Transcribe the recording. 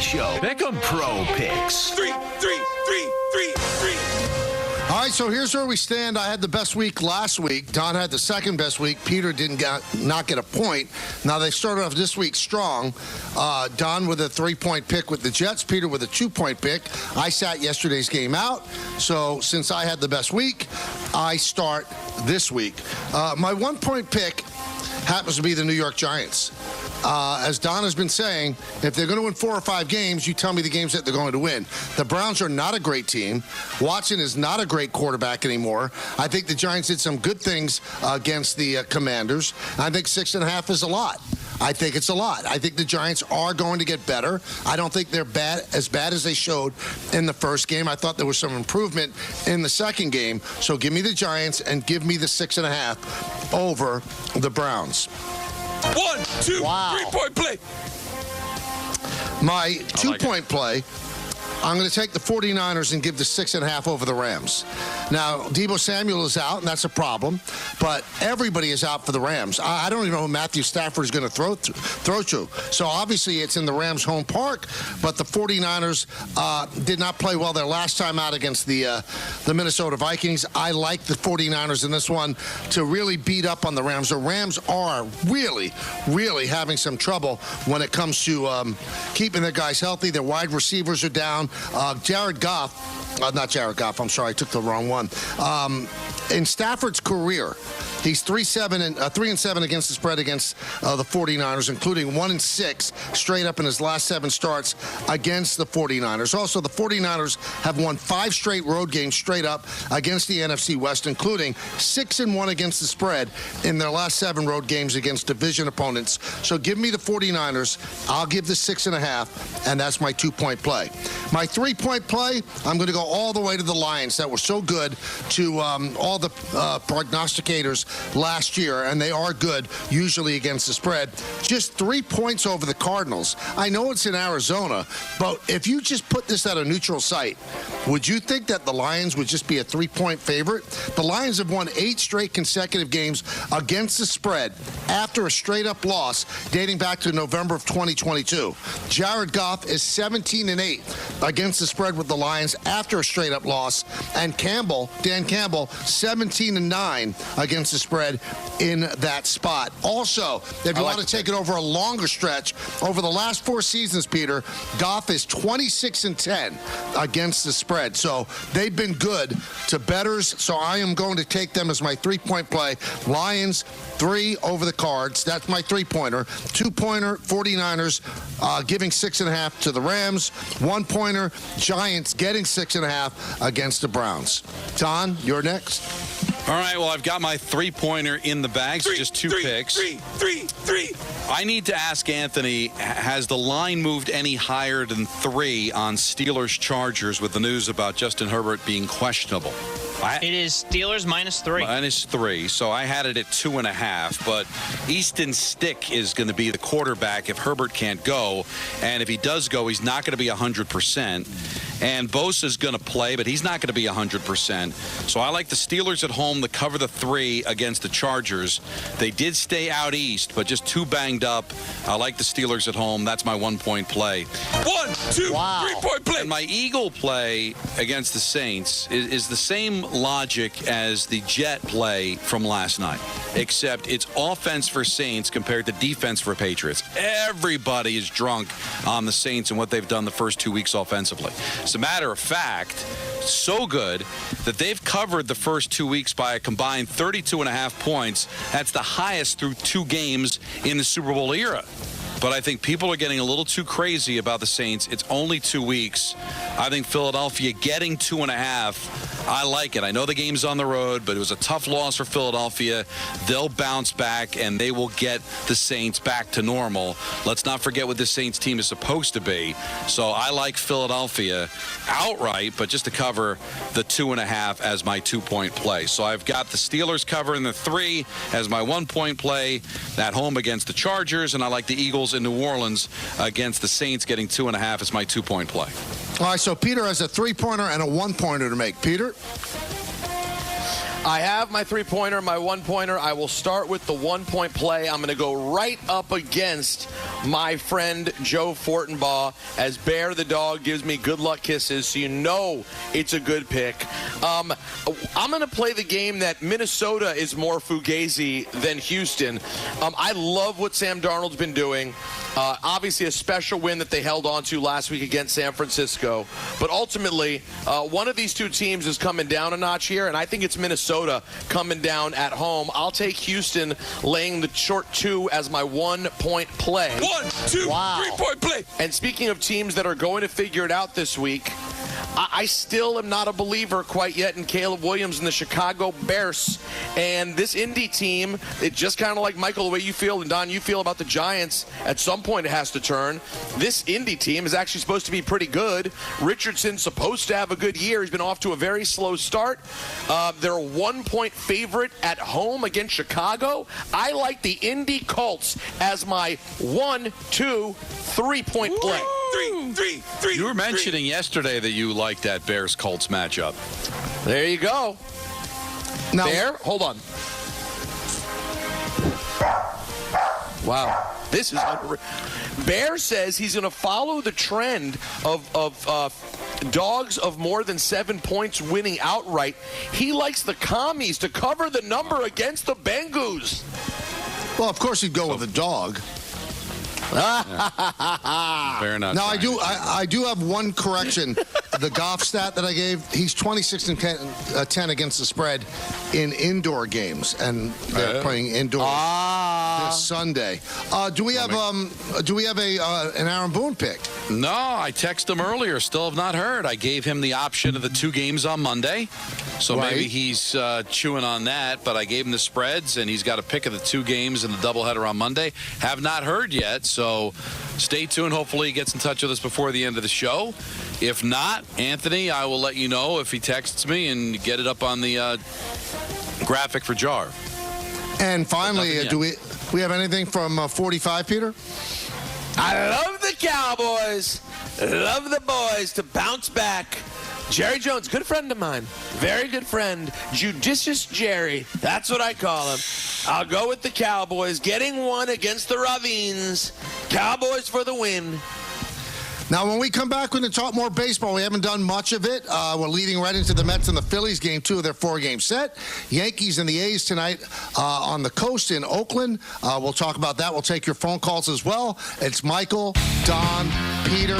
show. Pick'em Pro Picks. Three. All right, so here's where we stand. I had the best week last week. Don had the second best week. Peter not get a point. Now, they started off this week strong. Don with a 3-point pick with the Jets. Peter with a 2-point pick. I sat yesterday's game out. So since I had the best week, I start this week. My 1-point pick happens to be the New York Giants. As Don has been saying, if they're going to win 4 or 5 games, you tell me the games that they're going to win. The Browns are not a great team. Watson is not a great quarterback anymore. I think the Giants did some good things against the Commanders. I think 6.5 is a lot. I think it's a lot. I think the Giants are going to get better. I don't think they're as bad as they showed in the first game. I thought there was some improvement in the second game. So give me the Giants and give me the 6.5 over the Browns. 1, 2, Wow. 3-point play. My 2-point play, I'm going to take the 49ers and give the 6.5 over the Rams. Now, Deebo Samuel is out, and that's a problem, but everybody is out for the Rams. I don't even know who Matthew Stafford is going to throw to. So, obviously, it's in the Rams' home park, but the 49ers did not play well their last time out against the Minnesota Vikings. I like the 49ers in this one to really beat up on the Rams. The Rams are really, really having some trouble when it comes to keeping their guys healthy. Their wide receivers are down. Jared Goff, not Jared Goff, I'm sorry, I took the wrong one. In Stafford's career, he's 3-7 against the spread against the 49ers, including 1-6 straight up in his last 7 starts against the 49ers. Also, the 49ers have won 5 straight road games straight up against the NFC West, including 6-1 against the spread in their last 7 road games against division opponents. So give me the 49ers. I'll give the 6.5, and that's my 2-point play. My 3-point play, I'm going to go all the way to the Lions that were so good to all the prognosticators last year, and they are good usually against the spread. Just 3 points over the Cardinals. I know it's in Arizona, but if you just put this at a neutral site, would you think that the Lions would just be a 3-point favorite? The Lions have won 8 straight consecutive games against the spread after a straight-up loss dating back to November of 2022. Jared Goff is 17-8 against the spread with the Lions after a straight-up loss, and Dan Campbell, 17-9 against the spread in that spot. Also, if you want to take it over a longer stretch, over the last 4 seasons, Peter, Goff is 26-10 against the spread. So they've been good to bettors. So I am going to take them as my 3-point play. Lions, 3 over the Cards. That's my 3-pointer. 2-pointer, 49ers giving 6.5 to the Rams. 1-pointer, Giants getting 6.5 against the Browns. Don, you're next. All right, well, I've got my 3-pointer in the bag, so just 2 picks. Three. I need to ask Anthony, has the line moved any higher than 3 on Steelers-Chargers with the news about Justin Herbert being questionable? It is Steelers -3. -3, so I had it at 2.5, but Easton Stick is going to be the quarterback if Herbert can't go, and if he does go, he's not going to be 100%. And Bosa's going to play, but he's not going to be 100%. So I like the Steelers at home to cover the 3 against the Chargers. They did stay out east, but just too banged up. I like the Steelers at home. That's my 1-point play. 1, 2, 3-point play. And my Eagle play against the Saints is the same logic as the Jet play from last night, except it's offense for Saints compared to defense for Patriots. Everybody is drunk on the Saints and what they've done the first 2 weeks offensively. As a matter of fact, so good that they've covered the first 2 weeks by a combined 32.5 points. That's the highest through 2 games in the Super Bowl era. But I think people are getting a little too crazy about the Saints. It's only 2 weeks. I think Philadelphia getting 2.5, I like it. I know the game's on the road, but it was a tough loss for Philadelphia. They'll bounce back, and they will get the Saints back to normal. Let's not forget what this Saints team is supposed to be. So I like Philadelphia outright, but just to cover the 2.5 as my 2-point play. So I've got the Steelers covering the 3 as my 1-point play at home against the Chargers, and I like the Eagles in New Orleans against the Saints getting 2.5 as my 2-point play. All right, so Peter has a 3-pointer and a 1-pointer to make. Peter? I have my three-pointer, my one-pointer. I will start with the one-point play. I'm going to go right up against my friend Joe Fortenbaugh as Bear the dog gives me good luck kisses, so you know it's a good pick. I'm going to play the game that Minnesota is more fugazi than Houston. I love what Sam Darnold's been doing. Obviously, a special win that they held on to last week against San Francisco. But ultimately, one of these two teams is coming down a notch here, and I think it's Minnesota coming down at home. I'll take Houston laying the short 2 as my one-point play. 1, 2, 3-point play. And speaking of teams that are going to figure it out this week, I still am not a believer quite yet in Caleb Williams and the Chicago Bears. And this Indy team, it just kind of like Michael, the way you feel, and Don, you feel about the Giants, at some point it has to turn. This Indy team is actually supposed to be pretty good. Richardson's supposed to have a good year. He's been off to a very slow start. They're a 1-point favorite at home against Chicago. I like the Indy Colts as my 1, 2, 3-point play. 3. You were mentioning yesterday that you liked that Bears-Colts matchup. There you go. Now, Bear, hold on. Wow. This is unreal. Bear says he's going to follow the trend of dogs of more than 7 points winning outright. He likes the Commies to cover the number against the Bengals. well, of course, you'd go with the dog. Fair enough. Now, I do have one correction. The Goff stat that I gave, he's 26 and 10 against the spread in indoor games, and they're playing indoors this Sunday. Do we have an Aaron Boone pick? No, I texted him earlier. Still have not heard. I gave him the option of the 2 games on Monday, so maybe he's chewing on that. But I gave him the spreads, and he's got a pick of the 2 games and the doubleheader on Monday. Have not heard yet, so stay tuned. Hopefully he gets in touch with us before the end of the show. If not, Anthony, I will let you know if he texts me and get it up on the graphic for Jar. And finally, do we have anything from 45, Peter? I love the Cowboys. Love the boys to bounce back. Jerry Jones, good friend of mine. Very good friend. Judicious Jerry. That's what I call him. I'll go with the Cowboys. Getting one against the Ravines. Cowboys for the win. Now, when we come back, we're going to talk more baseball. We haven't done much of it. We're leading right into the Mets and the Phillies game 2 of their 4-game set. Yankees and the A's tonight on the coast in Oakland. We'll talk about that. We'll take your phone calls as well. It's Michael, Don, Peter.